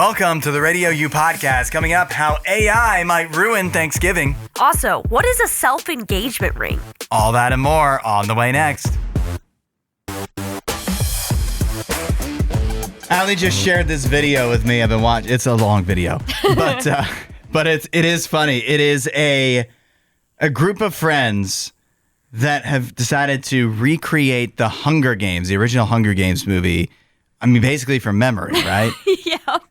Welcome to the RadioU Podcast. Coming up, how AI might ruin Thanksgiving. Also, what is a self-engagement ring? All that and more on the way next. Ali just shared this video with me. I've been watching. It's a long video, but it is funny. It is a group of friends that have decided to recreate the Hunger Games, the original Hunger Games movie. I mean, basically from memory, right? Yep.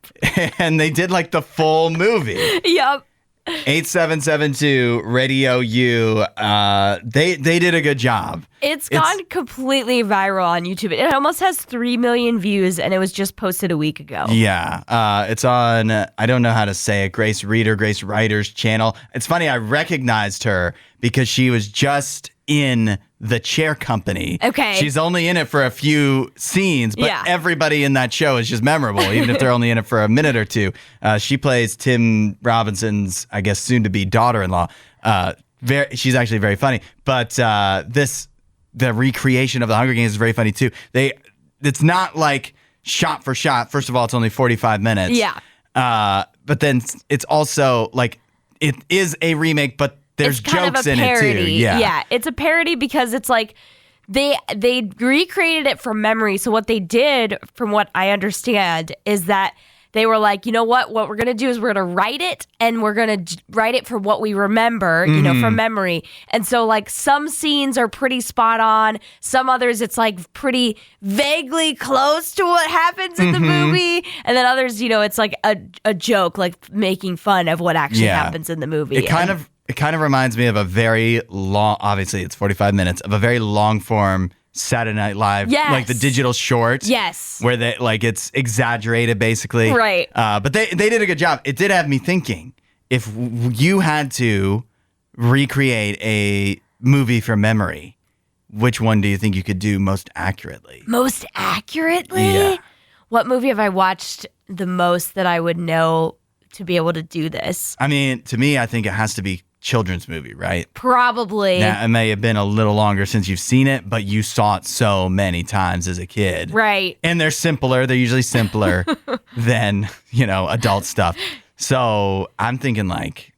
And they did like the full movie. Yep. 8772 Radio U. They did a good job. It's gone completely viral on YouTube. It almost has 3 million views, and it was just posted a week ago. Yeah. It's on, I don't know how to say it, Grace Ryder's channel. It's funny, I recognized her because she was just in The Chair Company. Okay. She's only in it for a few scenes, but everybody in that show is just memorable, even if they're only in it for a minute or two. She plays Tim Robinson's, I guess, soon-to-be daughter-in-law. She's actually very funny. But the recreation of the Hunger Games is very funny, too. It's not like shot for shot. First of all, it's only 45 minutes. Yeah. But then it's also like, it is a remake, but there's jokes in it too. Yeah, it's a parody because it's like they recreated it from memory. So what they did, from what I understand, is that they were like, you know what we're going to do is we're going to write it, and we're going to write it for what we remember, you know, from memory. And so like some scenes are pretty spot on. Some others, it's like pretty vaguely close to what happens in the movie. And then others, you know, it's like a joke, like making fun of what actually happens in the movie. It kind of reminds me of a very long, obviously it's 45 minutes, of a very long form Saturday Night Live, like the digital short. Yes. Where they like it's exaggerated basically. Right. But they did a good job. It did have me thinking, if you had to recreate a movie from memory, which one do you think you could do most accurately? Most accurately? Yeah. What movie have I watched the most that I would know to be able to do this? I mean, to me, I think it has to be children's movie, right? Probably. Now, it may have been a little longer since you've seen it, but you saw it so many times as a kid. Right. And they're simpler. They're usually simpler than, you know, adult stuff. So I'm thinking like,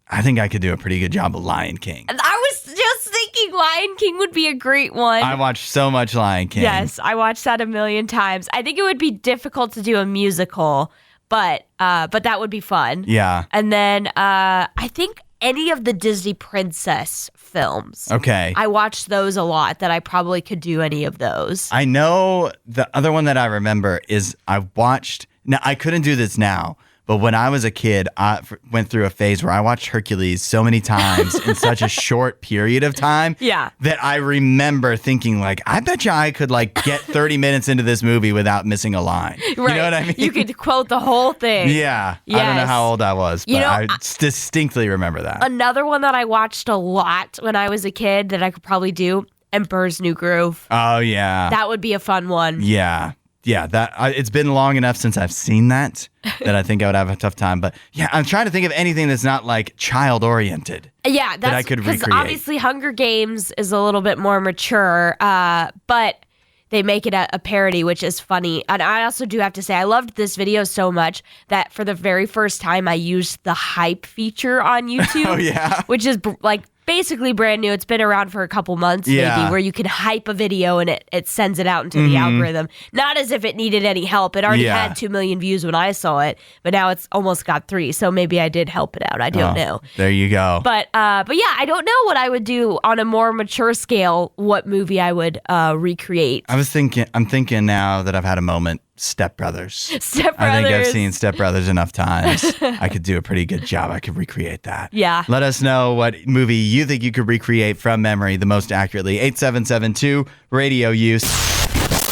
I think I could do a pretty good job of Lion King. I was just thinking Lion King would be a great one. I watched so much Lion King. Yes, I watched that a million times. I think it would be difficult to do a musical, but that would be fun. Yeah. And then I think any of the Disney princess films. Okay. I watched those a lot, that I probably could do any of those. I know the other one that I remember is I watched, now I couldn't do this now, but when I was a kid, I went through a phase where I watched Hercules so many times in such a short period of time that I remember thinking like, I bet you I could like get 30 minutes into this movie without missing a line. Right. You know what I mean? You could quote the whole thing. Yeah. Yes. I don't know how old I was, but I distinctly remember that. Another one that I watched a lot when I was a kid that I could probably do, Emperor's New Groove. Oh, yeah. That would be a fun one. Yeah. Yeah, it's been long enough since I've seen that I think I would have a tough time. But yeah, I'm trying to think of anything that's not like child-oriented. Yeah, that I could recreate. Because obviously Hunger Games is a little bit more mature, but they make it a parody, which is funny. And I also do have to say, I loved this video so much that for the very first time, I used the hype feature on YouTube. Oh, yeah? Which is like basically brand new. It's been around for a couple months, maybe, where you can hype a video and it sends it out into the algorithm. Not as if it needed any help. It already had 2 million views when I saw it, but now it's almost got 3. So maybe I did help it out. I don't know. There you go. But yeah, I don't know what I would do on a more mature scale, what movie I would recreate. I'm thinking now that I've had a moment, Step Brothers. Step Brothers. I think I've seen Step Brothers enough times. I could do a pretty good job. I could recreate that. Yeah. Let us know what movie you think you could recreate from memory the most accurately. 8772 Radio U.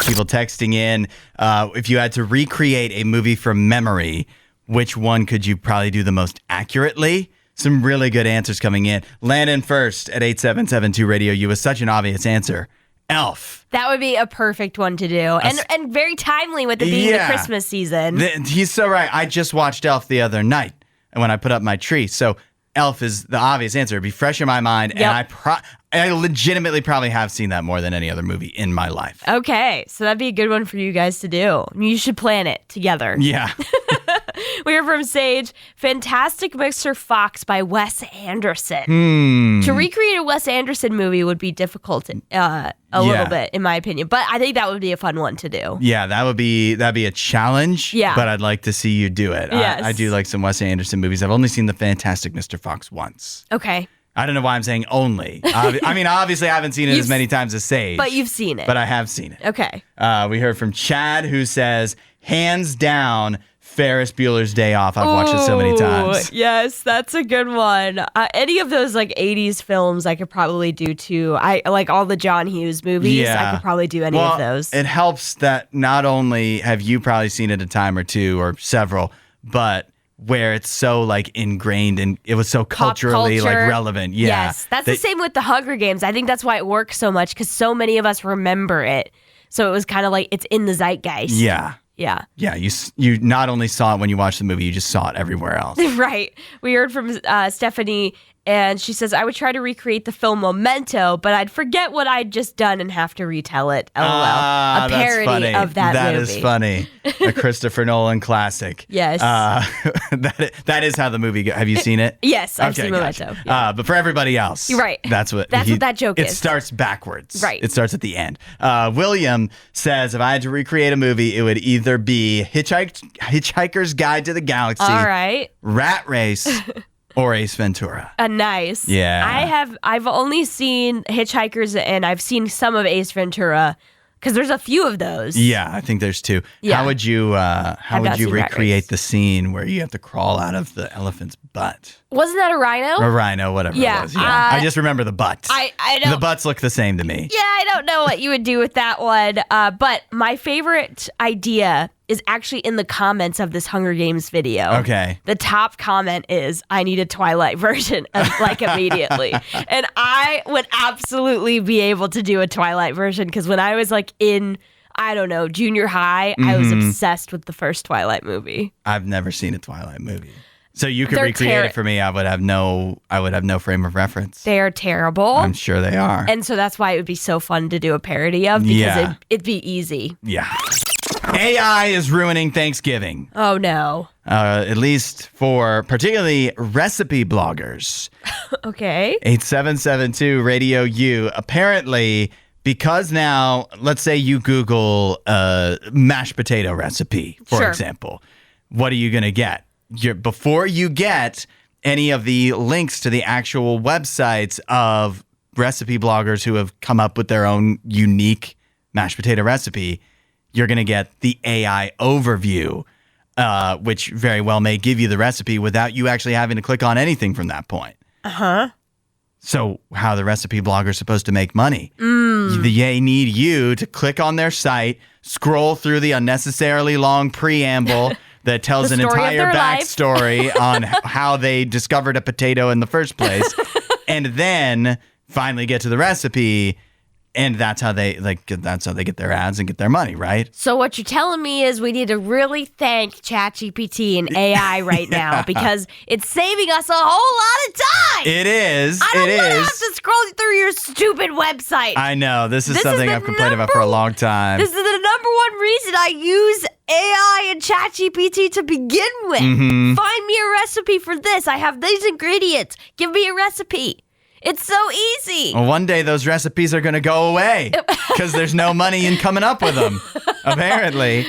People texting in. If you had to recreate a movie from memory, which one could you probably do the most accurately? Some really good answers coming in. Landon first at 8772 Radio U is such an obvious answer. Elf. That would be a perfect one to do. And very timely with it being the Christmas season. He's so right. I just watched Elf the other night and when I put up my tree. So Elf is the obvious answer. It'd be fresh in my mind. Yep. And I legitimately probably have seen that more than any other movie in my life. Okay. So that'd be a good one for you guys to do. You should plan it together. Yeah. We heard from Sage, Fantastic Mr. Fox by Wes Anderson. To recreate a Wes Anderson movie would be difficult a little bit, in my opinion. But I think that would be a fun one to do. Yeah, that'd be a challenge. Yeah. But I'd like to see you do it. Yes. I do like some Wes Anderson movies. I've only seen The Fantastic Mr. Fox once. Okay. I don't know why I'm saying only. I mean, obviously, I haven't seen it as many times as Sage. But you've seen it. But I have seen it. Okay. We heard from Chad, who says, hands down, Ferris Bueller's Day Off. I've watched it so many times. Yes, that's a good one. Any of those like 80s films I could probably do too. I like all the John Hughes movies. Yeah. I could probably do any of those. It helps that not only have you probably seen it a time or two or several, but where it's so like ingrained and it was so culturally like relevant. Yeah. Yes, that's the same with the Hunger Games. I think that's why it works so much because so many of us remember it. So it was kind of like it's in the zeitgeist. Yeah. Yeah. Yeah, you not only saw it when you watched the movie, you just saw it everywhere else. Right. We heard from Stephanie, and she says, I would try to recreate the film Memento, but I'd forget what I'd just done and have to retell it. LOL. A parody of that movie. That is funny. A Christopher Nolan classic. Yes. That is how the movie goes. Have you seen it? Yes, I've seen gotcha. Memento. Yeah. But for everybody else, right. That's what that joke is. It starts backwards. Right. It starts at the end. William says, if I had to recreate a movie, it would either be Hitchhiker's Guide to the Galaxy, all right, Rat Race, or Ace Ventura. Nice. Yeah. I've only seen Hitchhikers and I've seen some of Ace Ventura because there's a few of those. Yeah, I think there's two. Yeah. How would you recreate Rat the scene where you have to crawl out of the elephant's butt? Wasn't that a rhino? A rhino, whatever it was. Yeah. I just remember the butt. I don't. The butts look the same to me. Yeah, I don't know what you would do with that one. But my favorite idea is actually in the comments of this Hunger Games video. Okay. The top comment is, I need a Twilight version, like immediately. And I would absolutely be able to do a Twilight version because when I was like in, I don't know, junior high, I was obsessed with the first Twilight movie. I've never seen a Twilight movie. So you could recreate it for me. I would have no frame of reference. They are terrible. I'm sure they are. And so that's why it would be so fun to do a parody of because it'd be easy. Yeah. AI is ruining Thanksgiving. Oh, no. At least for particularly recipe bloggers. Okay. 8772 Radio U. Apparently, because now, let's say you Google mashed potato recipe, for example. What are you going to get? Before you get any of the links to the actual websites of recipe bloggers who have come up with their own unique mashed potato recipe, you're going to get the AI overview, which very well may give you the recipe without you actually having to click on anything from that point. Uh-huh. So how are the recipe bloggers supposed to make money? They need you to click on their site, scroll through the unnecessarily long preamble that tells an entire backstory on how they discovered a potato in the first place, and then finally get to the recipe. And that's how they get their ads and get their money, right? So what you're telling me is we need to really thank ChatGPT and AI right now because it's saving us a whole lot of time. It is. I don't want to have to scroll through your stupid website. I know. This is something I've complained about for a long time. This is the number one reason I use AI and ChatGPT to begin with. Find me a recipe for this. I have these ingredients. Give me a recipe. It's so easy. Well, one day those recipes are going to go away because there's no money in coming up with them. Apparently,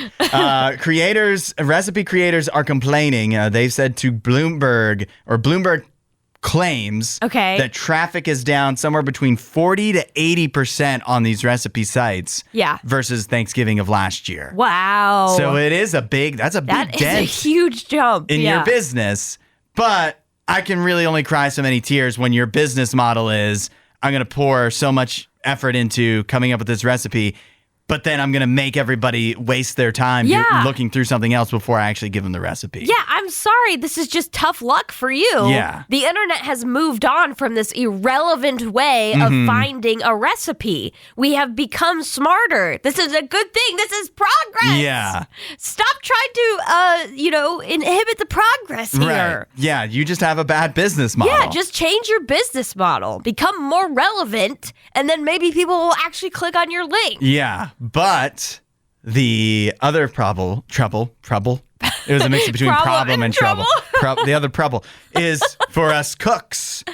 recipe creators are complaining. They've said to Bloomberg claims that traffic is down somewhere between 40 to 80% on these recipe sites. Yeah. Versus Thanksgiving of last year. Wow. So that's a big dent. That is a huge jump in your business, but I can really only cry so many tears when your business model is, I'm going to pour so much effort into coming up with this recipe, but then I'm going to make everybody waste their time looking through something else before I actually give them the recipe. Yeah, I'm sorry. This is just tough luck for you. Yeah. The internet has moved on from this irrelevant way of finding a recipe. We have become smarter. This is a good thing. This is progress. Yeah. Stop trying to, inhibit the progress here. Right. Yeah, you just have a bad business model. Yeah, just change your business model. Become more relevant, and then maybe people will actually click on your link. Yeah. But the other trouble It was a mix between problem and trouble. trouble. The other trouble is for us cooks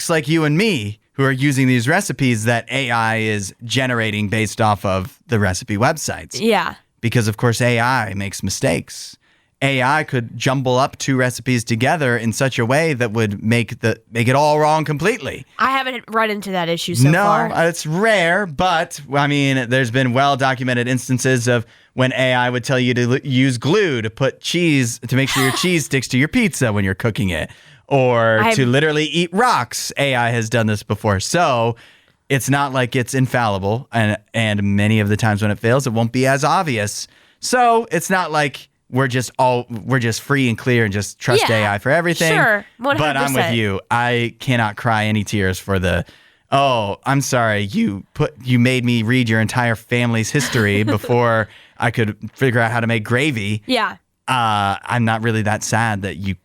like you and me, who are using these recipes that AI is generating based off of the recipe websites. Yeah. Because, of course, AI makes mistakes. AI could jumble up two recipes together in such a way that would make it all wrong completely. I haven't run into that issue so far. No, it's rare, but, I mean, there's been well-documented instances of when AI would tell you to use glue to put cheese, to make sure your cheese sticks to your pizza when you're cooking it, or to literally eat rocks. AI has done this before. So it's not like it's infallible, and many of the times when it fails, it won't be as obvious. So it's not like we're just free and clear and just trust AI for everything. Sure, 100%. But I'm with you. I cannot cry any tears for I'm sorry, you made me read your entire family's history before I could figure out how to make gravy. Yeah. I'm not really that sad that you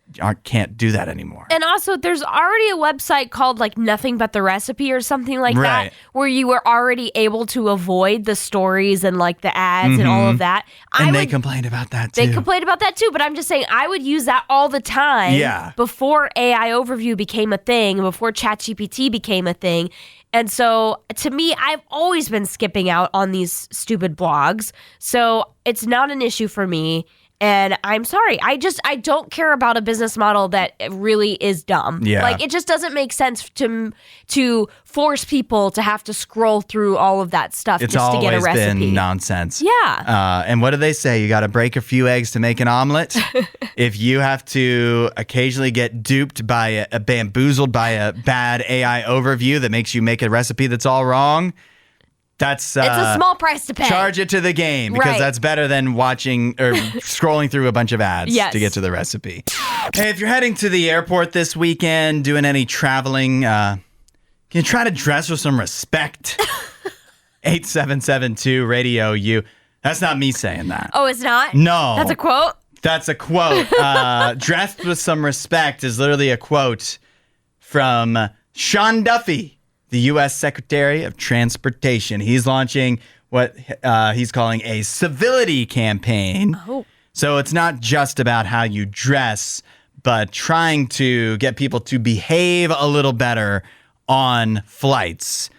can't do that anymore. And also, there's already a website called like Nothing But the Recipe or something like that, where you were already able to avoid the stories and like the ads and all of that. And they complained about that too. They complained about that too, but I'm just saying I would use that all the time before AI Overview became a thing, before ChatGPT became a thing. And so to me, I've always been skipping out on these stupid blogs. So it's not an issue for me. And I'm sorry, I don't care about a business model that really is dumb. Yeah. Like, it just doesn't make sense to force people to have to scroll through all of that stuff just to get a recipe. It's always been nonsense. Yeah. And what do they say? You got to break a few eggs to make an omelet. If you have to occasionally get duped by bamboozled by a bad AI overview that makes you make a recipe that's all wrong, it's a small price to pay. Charge it to the game, because that's better than watching or scrolling through a bunch of ads to get to the recipe. Hey, if you're heading to the airport this weekend, doing any traveling, can you try to dress with some respect? 8772 Radio U. That's not me saying that. Oh, it's not? No. That's a quote? That's a quote. Dressed with some respect is literally a quote from Sean Duffy, the U.S. Secretary of Transportation. He's launching what he's calling a civility campaign. Oh. So it's not just about how you dress, but trying to get people to behave a little better on flights.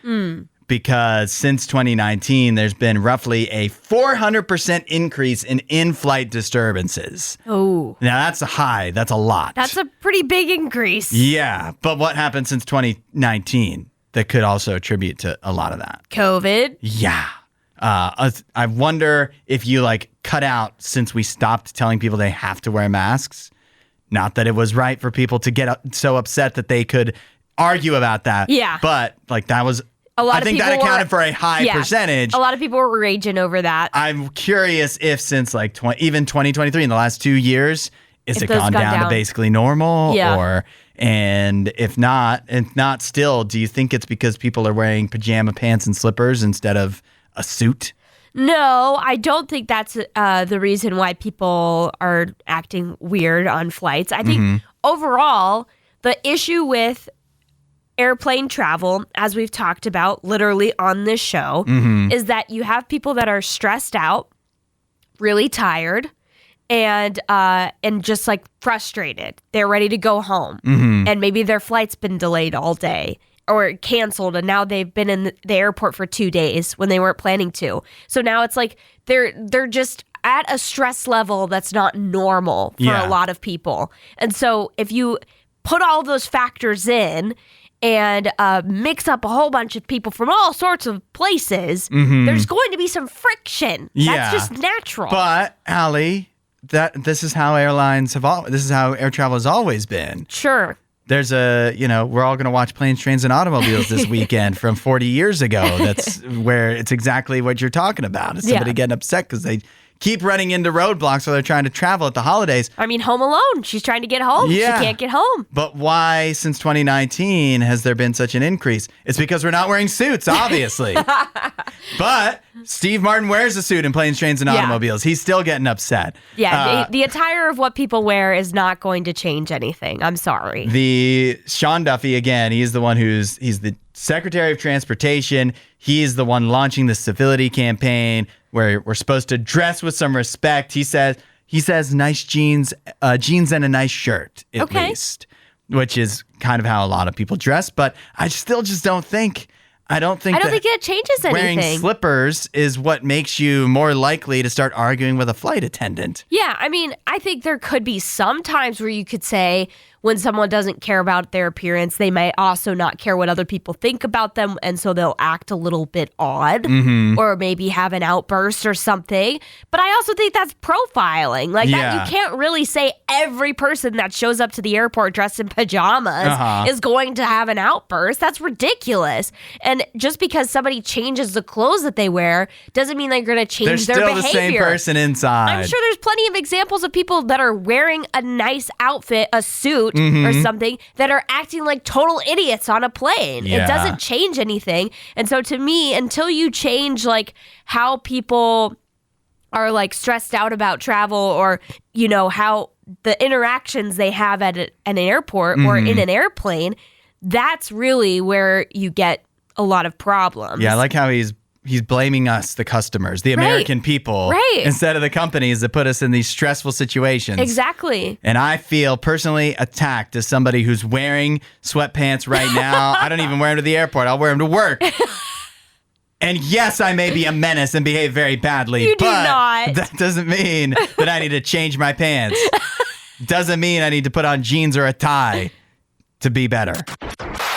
Because since 2019, there's been roughly a 400% increase in in-flight disturbances. Oh. Now, that's a high. That's a lot. That's a pretty big increase. Yeah. But what happened since 2019 that could also attribute to a lot of that? COVID. Yeah. I wonder if you cut out, since we stopped telling people they have to wear masks. Not that it was right for people to get so upset that they could argue about that. Yeah. But that was... I think that accounted for a high percentage. A lot of people were raging over that. I'm curious if since even 2023, in the last 2 years, is it gone down to basically normal? Yeah. And if not still, do you think it's because people are wearing pajama pants and slippers instead of a suit? No, I don't think that's the reason why people are acting weird on flights. I think overall, the issue with airplane travel, as we've talked about literally on this show, is that you have people that are stressed out, really tired, and just frustrated. They're ready to go home, and maybe their flight's been delayed all day or canceled, and now they've been in the airport for 2 days when they weren't planning to. So now it's like they're just at a stress level that's not normal for a lot of people. And so if you put all those factors in and mix up a whole bunch of people from all sorts of places, there's going to be some friction. That's just natural. But, Allie, this is how this is how air travel has always been. Sure. There's we're all going to watch Planes, Trains, and Automobiles this weekend from 40 years ago. That's where it's exactly what you're talking about. It's somebody getting upset because they keep running into roadblocks while they're trying to travel at the holidays. I mean, Home Alone. She's trying to get home. Yeah. She can't get home. But why, since 2019, has there been such an increase? It's because we're not wearing suits, obviously. But Steve Martin wears a suit in Planes, Trains, and Automobiles. He's still getting upset. Yeah, the attire of what people wear is not going to change anything. I'm sorry. The Sean Duffy, again, he's the Secretary of Transportation. He's the one launching the civility campaign where we're supposed to dress with some respect. He says, He says nice jeans and a nice shirt, at Okay. least, which is kind of how a lot of people dress. But I still just don't think. I don't think it changes wearing anything. slippers is what makes you more likely to start arguing with a flight attendant. Yeah, I mean, I think there could be some times where you could say when someone doesn't care about their appearance, they might also not care what other people think about them, and so they'll act a little bit odd or maybe have an outburst or something. But I also think that's profiling. Like that, you can't really say every person that shows up to the airport dressed in pajamas is going to have an outburst. That's ridiculous. And just because somebody changes the clothes that they wear doesn't mean they're going to change their behavior. They're still the same person inside. I'm sure there's plenty of examples of people that are wearing a nice outfit, a suit or something, that are acting like total idiots on a plane. Yeah. It doesn't change anything. And so to me, until you change like how people are like stressed out about travel or, you know, how the interactions they have at an airport or in an airplane, that's really where you get a lot of problems. Yeah, I like how he's blaming us, the customers, the American people, instead of the companies that put us in these stressful situations. Exactly. And I feel personally attacked as somebody who's wearing sweatpants right now. I don't even wear them to the airport. I'll wear them to work. And yes, I may be a menace and behave very badly. You do but not. That doesn't mean that I need to change my pants. Doesn't mean I need to put on jeans or a tie to be better.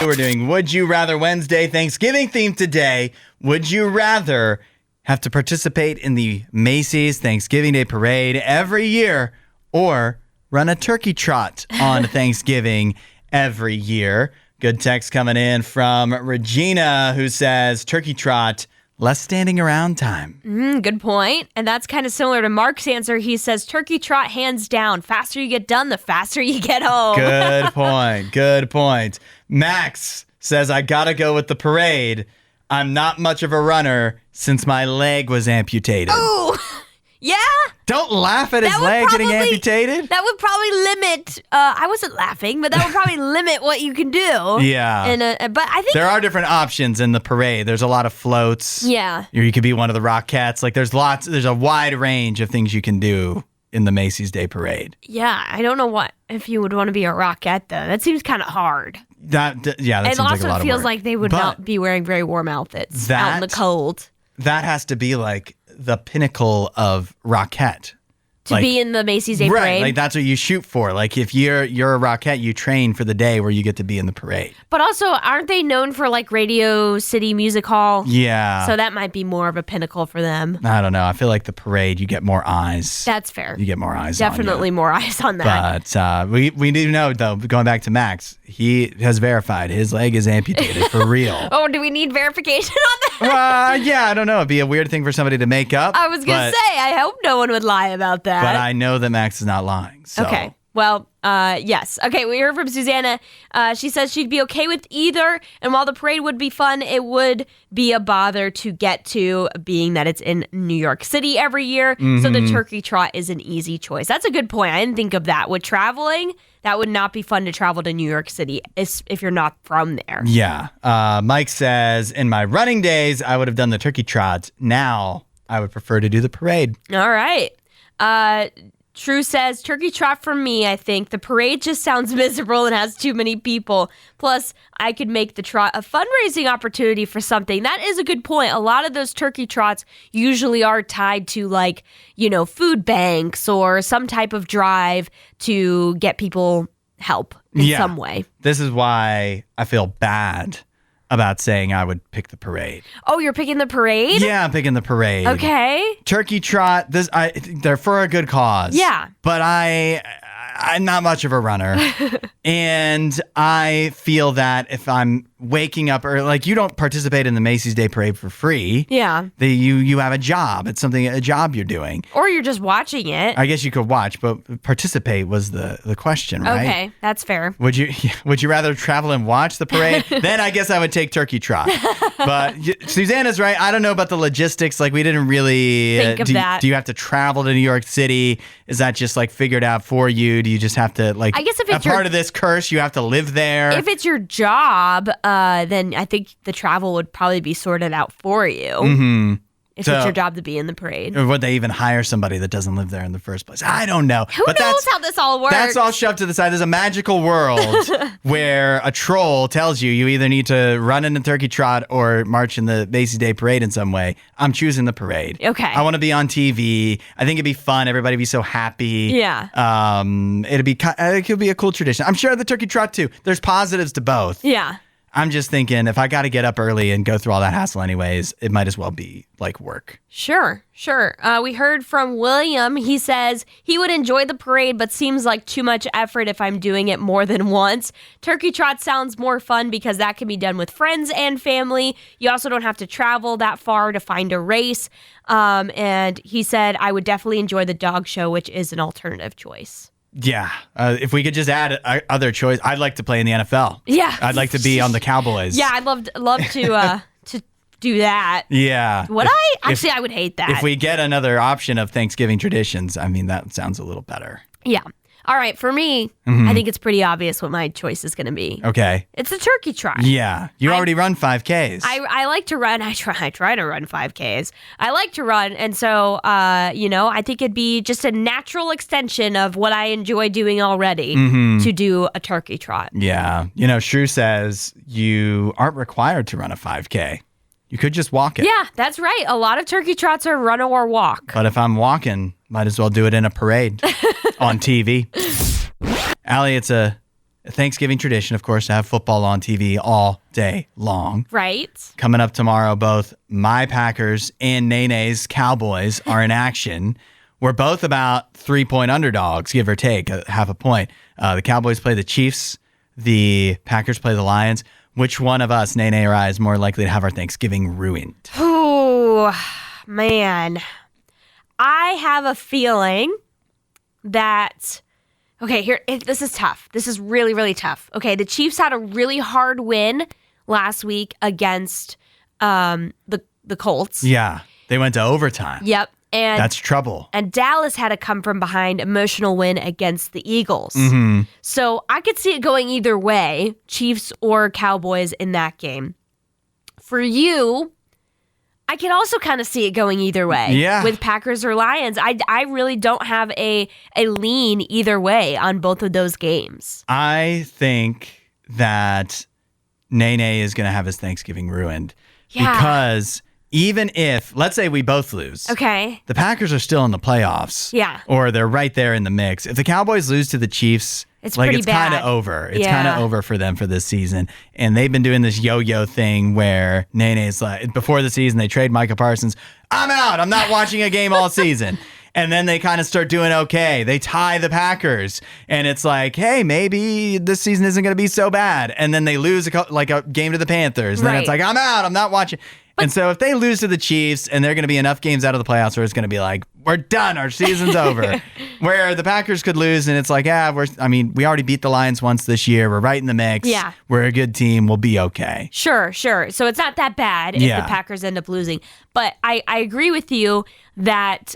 We're doing Would You Rather Wednesday, Thanksgiving theme today. Would you rather have to participate in the Macy's Thanksgiving Day Parade every year or run a turkey trot on Thanksgiving every year? Good text coming in from Regina, who says turkey trot, less standing around time. Good point. And that's kind of similar to Mark's answer. He says turkey trot hands down. Faster you get done, the faster you get home. Good point. Good point. Max says, I gotta go with the parade. I'm not much of a runner since my leg was amputated. Ooh, yeah? Don't laugh at his leg getting amputated. That would probably limit, I wasn't laughing, but that would probably limit what you can do. Yeah. But I think there are different options in the parade. There's a lot of floats. Yeah. Or you could be one of the Rockettes. Like there's a wide range of things you can do in the Macy's Day Parade. Yeah, I don't know if you would want to be a Rockette though. That seems kind of hard. That seems like a lot of work. It also feels like they would not be wearing very warm outfits out in the cold. That has to be like the pinnacle of Rockette. To be in the Macy's Day Parade. Right, like that's what you shoot for. Like if you're a Rockette, you train for the day where you get to be in the parade. But also, aren't they known for like Radio City Music Hall? Yeah. So that might be more of a pinnacle for them. I don't know. I feel like the parade, you get more eyes. That's fair. You get more eyes Definitely on you. more eyes on that. But we do know, though, going back to Max, he has verified his leg is amputated for real. Oh, do we need verification on that? Yeah, I don't know. It'd be a weird thing for somebody to make up. I was going to say, I hope no one would lie about that. But I know that Max is not lying. So. Okay. Well, yes. Okay, we heard from Susanna. She says she'd be okay with either. And while the parade would be fun, it would be a bother to get to, being that it's in New York City every year. So the turkey trot is an easy choice. That's a good point. I didn't think of that. With traveling, that would not be fun to travel to New York City if you're not from there. Yeah. Mike says, in my running days, I would have done the turkey trot. Now, I would prefer to do the parade. All right. True says, turkey trot for me, I think. The parade just sounds miserable and has too many people. Plus, I could make the trot a fundraising opportunity for something. That is a good point. A lot of those turkey trots usually are tied to, like, food banks or some type of drive to get people help in some way. This is why I feel bad about saying I would pick the parade. Oh, you're picking the parade? Yeah, I'm picking the parade. Okay. Turkey trot, they're for a good cause. Yeah. But I'm not much of a runner. And I feel that if I'm waking up early, like you don't participate in the Macy's Day Parade for free. Yeah. You have a job. It's a job you're doing. Or you're just watching it. I guess you could watch, but participate was the question, right? Okay, that's fair. Would you rather travel and watch the parade? Then I guess I would take turkey trot. But Susanna's right. I don't know about the logistics. Like we didn't really think of that. Do you have to travel to New York City? Is that just like figured out for you? Do you just have to I guess if it's part of this curse, you have to live there? If it's your job, then I think the travel would probably be sorted out for you. Mm-hmm. If it's your job to be in the parade. Or would they even hire somebody that doesn't live there in the first place? I don't know. Who knows how this all works? That's all shoved to the side. There's a magical world where a troll tells you either need to run in the turkey trot or march in the Macy's Day Parade in some way. I'm choosing the parade. Okay. I want to be on TV. I think it'd be fun. Everybody would be so happy. Yeah. It could be a cool tradition. I'm sure the turkey trot too. There's positives to both. Yeah. I'm just thinking if I got to get up early and go through all that hassle anyways, it might as well be like work. Sure. We heard from William. He says he would enjoy the parade, but seems like too much effort if I'm doing it more than once. Turkey trot sounds more fun because that can be done with friends and family. You also don't have to travel that far to find a race. And he said, I would definitely enjoy the dog show, which is an alternative choice. Yeah. If we could just add other choice, I'd like to play in the NFL. Yeah. I'd like to be on the Cowboys. Yeah, I'd love to to do that. Yeah. Would I? Actually, I would hate that. If we get another option of Thanksgiving traditions, I mean, that sounds a little better. Yeah. All right. For me, I think it's pretty obvious what my choice is going to be. Okay. It's the turkey trot. Yeah. You already run 5Ks. I like to run. I try to run 5Ks. I like to run. And so, I think it'd be just a natural extension of what I enjoy doing already to do a turkey trot. Yeah. Shrew says you aren't required to run a 5K. You could just walk it. Yeah, that's right. A lot of turkey trots are run or walk. But if I'm walking, might as well do it in a parade on TV. Allie, it's a Thanksgiving tradition, of course, to have football on TV all day long. Right. Coming up tomorrow, both my Packers and Nene's Cowboys are in action. We're both about 3-point underdogs, give or take, half a point. The Cowboys play the Chiefs. The Packers play the Lions. Which one of us, Nene or I, is more likely to have our Thanksgiving ruined? Oh, man. I have a feeling that... Okay, this is tough. This is really, really tough. Okay, the Chiefs had a really hard win last week against the Colts. Yeah, they went to overtime. Yep. And that's trouble. And Dallas had a come from behind emotional win against the Eagles. So I could see it going either way, Chiefs or Cowboys in that game. For you, I can also kind of see it going either way. Yeah. With Packers or Lions. I really don't have a lean either way on both of those games. I think that Nene is going to have his Thanksgiving ruined. Yeah. Because even if, let's say we both lose. Okay. The Packers are still in the playoffs. Yeah. Or they're right there in the mix. If the Cowboys lose to the Chiefs, it's kind bad. of over. It's kind of over for them for this season. And they've been doing this yo-yo thing where Nene's like, before the season, they trade Micah Parsons. I'm out. I'm not watching a game all season. And then they kind of start doing okay. They tie the Packers. And it's like, hey, maybe this season isn't going to be so bad. And then they lose a game to the Panthers. And then it's like, I'm out. I'm not watching. And so if they lose to the Chiefs and they're going to be enough games out of the playoffs where it's going to be like, we're done. Our season's over. Where the Packers could lose and it's like, we already beat the Lions once this year. We're right in the mix. Yeah. We're a good team. We'll be okay. Sure. So it's not that bad if the Packers end up losing. But I agree with you that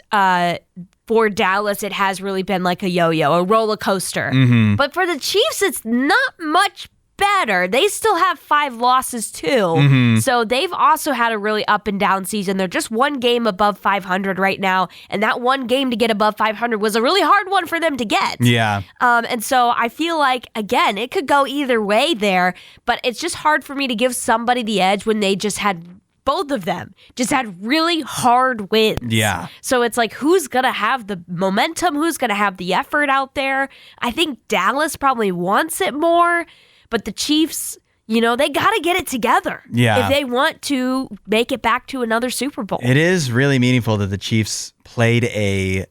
for Dallas, it has really been like a yo-yo, a roller coaster. But for the Chiefs, it's not much better. They still have 5 losses too. So they've also had a really up and down season. They're just one game above 500 right now. And that one game to get above 500 was a really hard one for them to get. Yeah. And so I feel like, again, it could go either way there, but it's just hard for me to give somebody the edge when they just had both of them just had really hard wins. Yeah. So it's like, who's going to have the momentum? Who's going to have the effort out there? I think Dallas probably wants it more. But the Chiefs, they got to get it together if they want to make it back to another Super Bowl. It is really meaningful that the Chiefs played a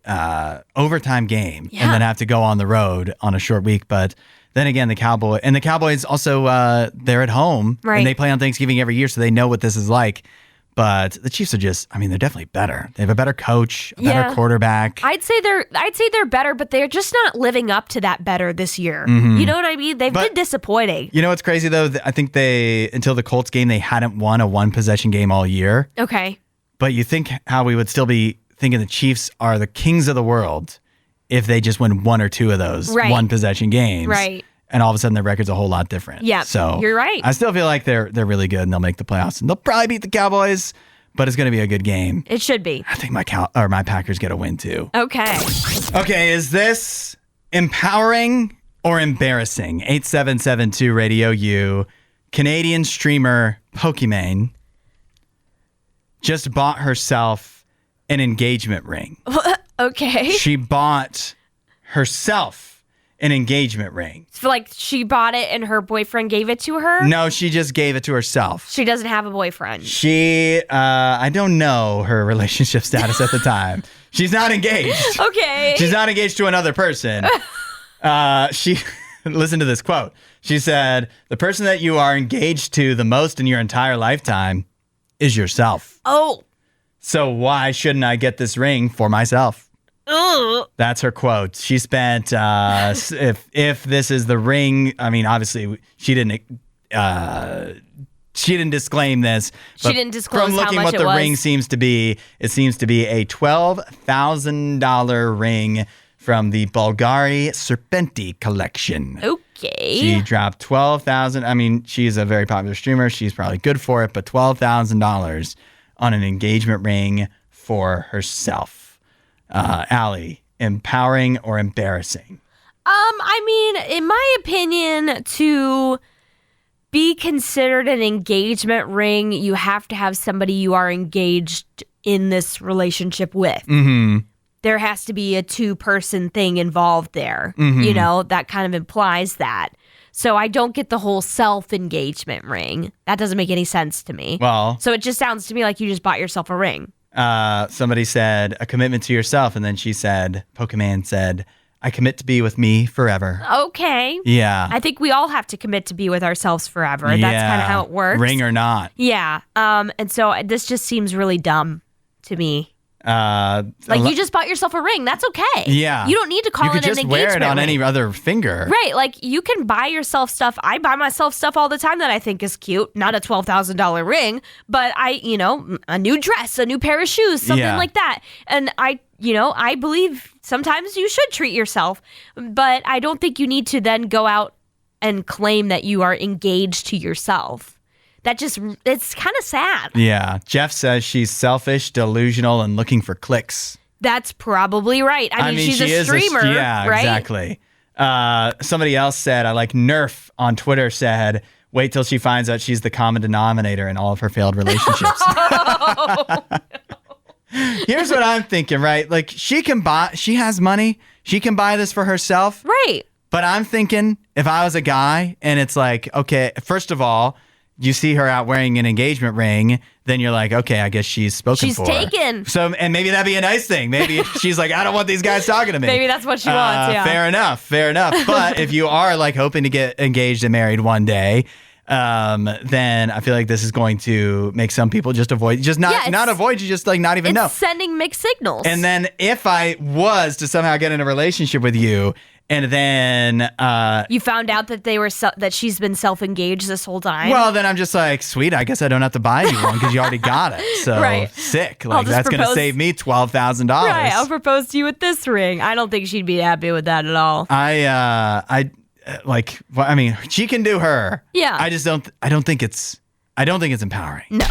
overtime game and then have to go on the road on a short week. But then again, the Cowboys also, they're at home. Right. And they play on Thanksgiving every year, so they know what this is like. But the Chiefs are they're definitely better. They have a better coach, a better quarterback. I'd say they're better, but they're just not living up to that better this year. You know what I mean? They've been disappointing. You know what's crazy though? I think until the Colts game, they hadn't won a 1-possession game all year. Okay. But you think how we would still be thinking the Chiefs are the kings of the world if they just win 1 or 2 of those 1-possession games. Right. And all of a sudden, their record's a whole lot different. Yeah, so you're right. I still feel like they're really good, and they'll make the playoffs, and they'll probably beat the Cowboys. but it's going to be a good game. It should be. I think my Packers get a win too. Okay. Okay, is this empowering or embarrassing? 8772 Radio U. Canadian streamer Pokimane just bought herself an engagement ring. Okay. She bought herself an engagement ring. So like she bought it and her boyfriend gave it to her? No, she just gave it to herself. She doesn't have a boyfriend. I don't know her relationship status at the time. She's not engaged. Okay. She's not engaged to another person. Listen to this quote. She said, "The person that you are engaged to the most in your entire lifetime is yourself. Oh. So why shouldn't I get this ring for myself?" Ugh. That's her quote. She spent, if this is the ring, I mean, obviously she didn't disclaim this. She didn't disclose from looking how much what it the was. ring seems to be, it seems to be a $12,000 ring from the Bulgari Serpenti collection. Okay. She dropped $12,000. I mean, she's a very popular streamer. She's probably good for it, but $12,000 on an engagement ring for herself. Allie, empowering or embarrassing? I mean, in my opinion, to be considered an engagement ring, you have to have somebody you are engaged in this relationship with. Mm-hmm. There has to be a two-person thing involved there. Mm-hmm. You know, that kind of implies that. So I don't get the whole self-engagement ring. That doesn't make any sense to me. Well, So it just sounds to me like you just bought yourself a ring. somebody said a commitment to yourself, and then Pokemon said, "I commit to be with me forever." Okay. Yeah. I think we all have to commit to be with ourselves forever. That's kind of how it works. Ring or not. Yeah. And so this just seems really dumb to me. You just bought yourself a ring. That's okay. Yeah. You don't need to call you it could an just engagement wear it on ring. any other finger. Right. Like you can buy yourself stuff. I buy myself stuff all the time that I think is cute. Not a $12,000 ring, but a new dress, a new pair of shoes, something like that. And I believe sometimes you should treat yourself, but I don't think you need to then go out and claim that you are engaged to yourself. It's kind of sad. Yeah. Jeff says she's selfish, delusional, and looking for clicks. That's probably right. I mean she's she a is streamer, yeah, right? Exactly. Somebody else said, I like Nerf on Twitter said, wait till she finds out she's the common denominator in all of her failed relationships. Here's what I'm thinking, right? Like she has money. She can buy this for herself. Right. But I'm thinking if I was a guy and it's like, okay, first of all, you see her out wearing an engagement ring, then you're like, okay, I guess she's spoken for. She's taken. So, and maybe that'd be a nice thing. Maybe she's like, I don't want these guys talking to me. Maybe that's what she wants, yeah. Fair enough. But if you are like hoping to get engaged and married one day, then I feel like this is going to make some people just avoid, not avoid you, just like not even know. It's sending mixed signals. And then if I was to somehow get in a relationship with you, and then you found out that that she's been self-engaged this whole time. Well, then I'm just like, sweet. I guess I don't have to buy you one because you already got it. So right. Sick. Like that's going to save me $12,000. Right. I'll propose to you with this ring. I don't think she'd be happy with that at all. She can do her. Yeah. I don't think it's empowering. No.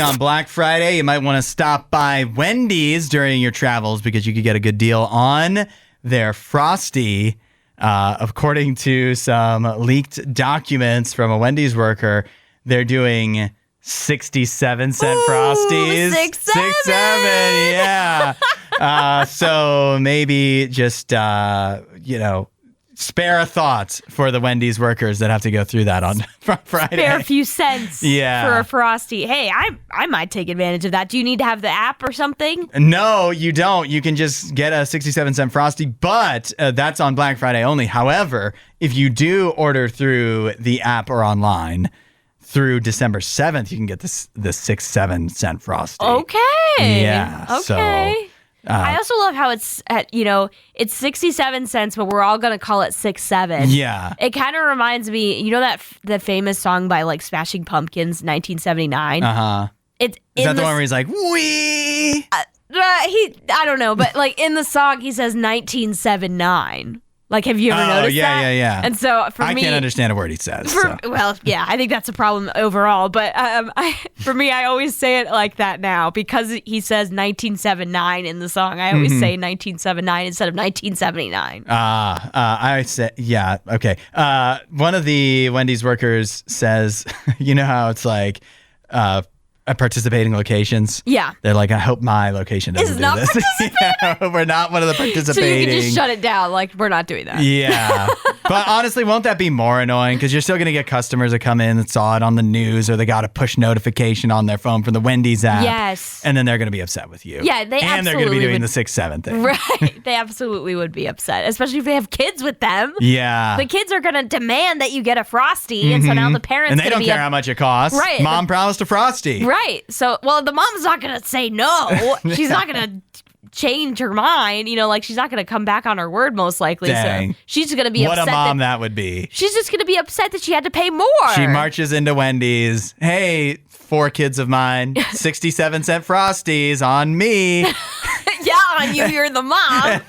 On Black Friday, you might want to stop by Wendy's during your travels because you could get a good deal on their Frosty. According to some leaked documents from a Wendy's worker, they're doing 67-cent Frosties. 6-7. Yeah. So maybe just, spare a thought for the Wendy's workers that have to go through that on Friday. Spare a few cents for a Frosty. Hey, I might take advantage of that. Do you need to have the app or something? No, you don't. You can just get a 67-cent Frosty, but that's on Black Friday only. However, if you do order through the app or online through December 7th, you can get the 6-7 Frosty. Okay. Yeah. Okay. So, I also love how it's it's 67 cents, but we're all gonna call it 6-7. Yeah. It kind of reminds me, that the famous song by like Smashing Pumpkins, 1979. Is that the one where he's like, wee? I don't know, but like in the song he says 1979. Like, have you ever noticed that? Yeah. And so for I me, can't understand a word he says. well, yeah, I think that's a problem overall. But for me, I always say it like that now because he says 1979 in the song. I always say 1979 instead of 1979. I say, yeah, okay. One of the Wendy's workers says, you know how it's like at participating locations? Yeah. They're like, I hope my location doesn't do not this. Yeah, we're not one of the participating. So you can just shut it down. Like, we're not doing that. Yeah. But honestly, won't that be more annoying? Because you're still going to get customers that come in that saw it on the news or they got a push notification on their phone from the Wendy's app. Yes. And then they're going to be upset with you. Yeah, they And they're going to be doing the 6-7 thing. Right. They absolutely would be upset, especially if they have kids with them. Yeah. The kids are going to demand that you get a Frosty. And so now the parents And they don't care how much it costs. Right. Mom promised a Frosty. Right. So, well, the mom's not going to say no. She's not going to change her mind. You know, like she's not going to come back on her word most likely. Dang. So she's going to be upset. What a mom that would be. She's just going to be upset that she had to pay more. She marches into Wendy's. Hey, 4 kids of mine, 67-cent Frosties on me. Yeah, on you. You're the mom.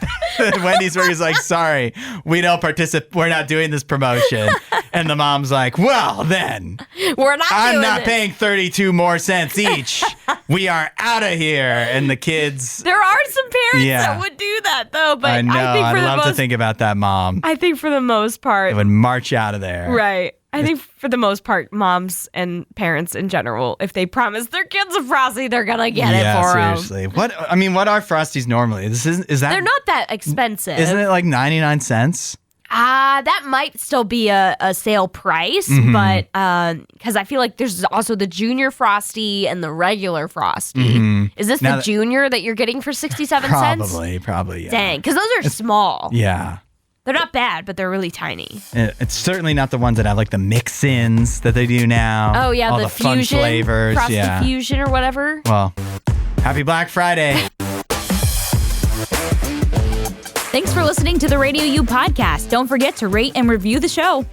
Wendy's worker's like, sorry, we don't participate. We're not doing this promotion. And the mom's like, well, then. I'm not paying 32 more cents each. We are out of here. And the kids. There are some parents that would do that, though. But I know. I'd love to think about that mom. I think for the most part. They would march out of there. Right. I think for the most part, moms and parents in general, if they promise their kids a Frosty, they're going to get it for them. Seriously. What are Frosties normally? Is that? They're not that expensive. Isn't it like 99 cents? That might still be a sale price, but because I feel like there's also the junior Frosty and the regular Frosty. Is this the junior that you're getting for 67 cents? Probably, yeah. Dang, because those are small. Yeah. They're not bad, but they're really tiny. It's certainly not the ones that have like the mix-ins that they do now. Oh, yeah, all the fun fusion, flavors. Frosty Fusion or whatever. Well, happy Black Friday. Thanks for listening to the RadioU Podcast. Don't forget to rate and review the show.